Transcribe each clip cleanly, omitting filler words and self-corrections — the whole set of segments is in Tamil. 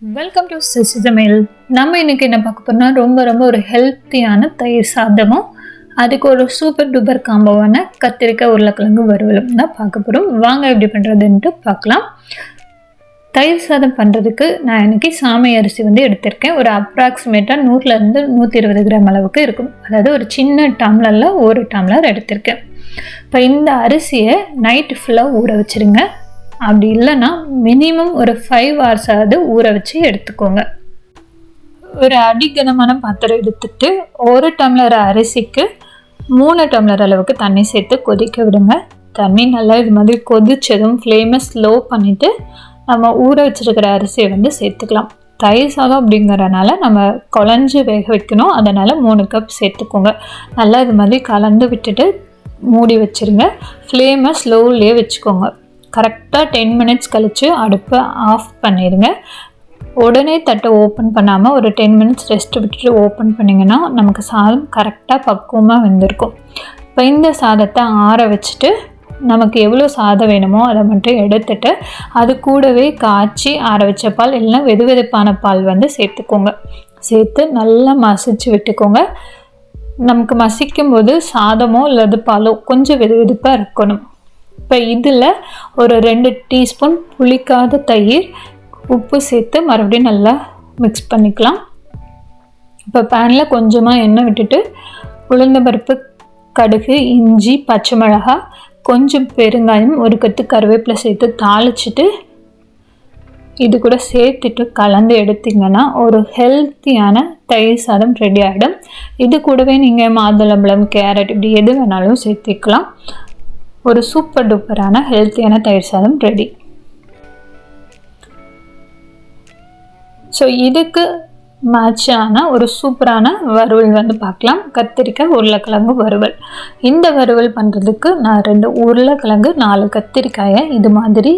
வெல்கம் டு சசி சமையல். நம்ம இன்னைக்கு என்ன பார்க்க போறோம்னா ரொம்ப ஒரு ஹெல்த்தியான தயிர் சாதமும் அதுக்கு ஒரு சூப்பர் டூப்பர் காம்போவான கத்திரிக்காய் உருளைக்கிழங்கு வறுவலும் தான் பார்க்க போகிறோம். வாங்க எப்படி பண்ணுறதுன்ட்டு பார்க்கலாம். தயிர் சாதம் பண்ணுறதுக்கு நான் இன்றைக்கி சாமை அரிசி எடுத்திருக்கேன். ஒரு அப்ராக்சிமேட்டாக 100 to 120 கிராம் அளவுக்கு இருக்கும். அதாவது ஒரு சின்ன டம்ளரில் 1 டம்ளர் எடுத்திருக்கேன். இப்போ இந்த அரிசியை நைட்டு ஃபுல்லாக ஊற வச்சுருங்க. அப்படி இல்லைன்னா மினிமம் ஒரு 5 hours ஊற வச்சு எடுத்துக்கோங்க. ஒரு அடிகனமான பாத்திரம் எடுத்துட்டு 1 டம்ளர் அரிசிக்கு 3 டம்ளர் அளவுக்கு தண்ணி சேர்த்து கொதிக்க விடுங்க. தண்ணி நல்லா இது மாதிரி கொதிச்சதும் ஃப்ளேமை ஸ்லோ பண்ணிவிட்டு நம்ம ஊற வச்சுருக்கிற அரிசியை சேர்த்துக்கலாம். தயிர் சாதம் அப்படிங்கிறனால நம்ம குழஞ்சி வேக வைக்கணும். அதனால் 3 கப் சேர்த்துக்கோங்க. நல்லா இது மாதிரி கலந்து விட்டுட்டு மூடி வச்சுருங்க. ஃப்ளேமை ஸ்லோவிலே வச்சுக்கோங்க. கரெக்டாக 10 minutes கழித்து அடுப்பை ஆஃப் பண்ணிடுங்க. உடனே தட்டை ஓப்பன் பண்ணாமல் ஒரு 10 minutes ரெஸ்ட் விட்டுட்டு ஓப்பன் பண்ணிங்கன்னா நமக்கு சாதம் கரெக்டாக பக்குவமாக வெந்திருக்கும். இப்போ இந்த சாதத்தை ஆற வச்சுட்டு நமக்கு எவ்வளோ சாதம் வேணுமோ அதை மட்டும் எடுத்துட்டு அது கூடவே காய்ச்சி ஆற வச்ச பால் இல்லைன்னா வெதுவெதுப்பான பால் சேர்த்துக்கோங்க. சேர்த்து நல்லா மசிச்சு விட்டுக்கோங்க. நமக்கு மசிக்கும் போது சாதமோ அல்லது பாலோ கொஞ்சம் வெதுவெதுப்பாக இருக்கணும். இப்போ இதில் ஒரு 2 டீஸ்பூன் புளிக்காத தயிர், உப்பு சேர்த்து மறுபடியும் நல்லா மிக்ஸ் பண்ணிக்கலாம். இப்போ பேனில் கொஞ்சமாக எண்ணெய் விட்டுட்டு உளுந்தம்பருப்பு, கடுகு, இஞ்சி, பச்சை மிளகாய், கொஞ்சம் பெருங்காயம், ஒரு கொத்து கருவேப்பிலை சேர்த்து தாளிச்சிட்டு இது கூட சேர்த்துட்டு கலந்து எடுத்திங்கன்னா ஒரு ஹெல்த்தியான தயிர் சாதம் ரெடி ஆகிடும். இது கூடவே நீங்கள் மாதுளம்பழம், கேரட் இப்படி எது வேணாலும் சேர்த்துக்கலாம். ஒரு சூப்பர் டூப்பரான ஹெல்த்தியான தயிர் சாதம் ரெடி. ஸோ இதுக்கு மேட்சான ஒரு சூப்பரான வறுவல் பார்க்கலாம். கத்திரிக்காய் உருளைக்கிழங்கு வறுவல். இந்த வறுவல் பண்ணுறதுக்கு நான் 2 உருளைக்கிழங்கு, 4 கத்திரிக்காயை இது மாதிரி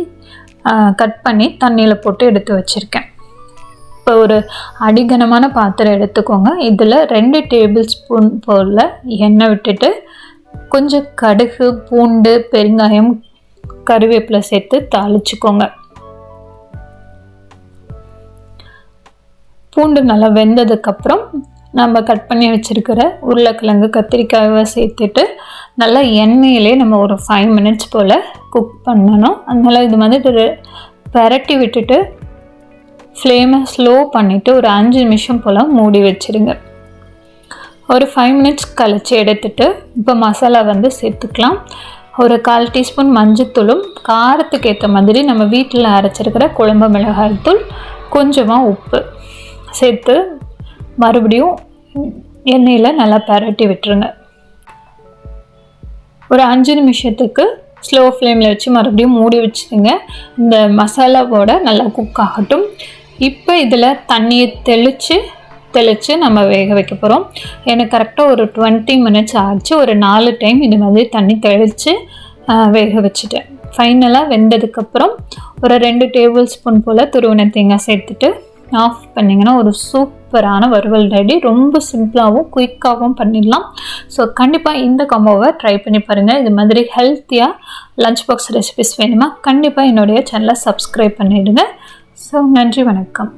கட் பண்ணி தண்ணியில் போட்டு எடுத்து வச்சுருக்கேன். இப்போ ஒரு அடிகனமான பாத்திரம் எடுத்துக்கோங்க. இதில் 2 டேபிள் ஸ்பூன் போல் எண்ணெய் விட்டுட்டு கொஞ்சம் கடுகு, பூண்டு, பெருங்காயம், கருவேப்பிலை சேர்த்து தாளிச்சுக்கோங்க. பூண்டு நல்லா வெந்ததுக்கப்புறம் நம்ம கட் பண்ணி வச்சுருக்கிற உருளைக்கிழங்கு, கத்திரிக்காயை சேர்த்துட்டு நல்லா எண்ணெயிலே நம்ம ஒரு 5 minutes போல் குக் பண்ணணும். அதனால் இது மாதிரி பரட்டி விட்டுட்டு ஃப்ளேமை ஸ்லோ பண்ணிவிட்டு ஒரு 5 நிமிஷம் போல் மூடி வச்சுருங்க. ஒரு 5 minutes கழித்து எடுத்துட்டு இப்போ மசாலா சேர்த்துக்கலாம். ஒரு 1/4 டீஸ்பூன் மஞ்சத்தூளும் காரத்துக்கு ஏற்ற மாதிரி நம்ம வீட்டில் அரைச்சிருக்கிற குழம்பு மிளகாய் தூள், கொஞ்சமாக உப்பு சேர்த்து மறுபடியும் எண்ணெயில் நல்லா பரட்டி விட்டுருங்க. ஒரு 5 நிமிஷத்துக்கு ஸ்லோ ஃப்ளேமில் வச்சு மறுபடியும் மூடி வச்சுருங்க. இந்த மசாலாவோட நல்லா குக் ஆகட்டும். இப்போ இதில் தண்ணியை தெளித்து நம்ம வேக வைக்க போகிறோம். எனக்கு கரெக்டாக ஒரு 20 minutes ஆச்சு. ஒரு 4 டைம் இது மாதிரி தண்ணி தெளித்து வேக வச்சுட்டேன். ஃபைனலாக வெந்ததுக்கப்புறம் ஒரு 2 டேபிள் ஸ்பூன் போல் துருவின தேங்காய் சேர்த்துட்டு ஆஃப் பண்ணிங்கன்னா ஒரு சூப்பரான வறுவல் ரெடி. ரொம்ப சிம்பிளாகவும் குயிக்காகவும் பண்ணிடலாம். ஸோ கண்டிப்பாக இந்த காம்போவை ட்ரை பண்ணி பாருங்கள். இது மாதிரி ஹெல்த்தியாக லஞ்ச் பாக்ஸ் ரெசிபிஸ் வேணுமா கண்டிப்பாக என்னுடைய சேனலை சப்ஸ்கிரைப் பண்ணிவிடுங்க. ஸோ நன்றி, வணக்கம்.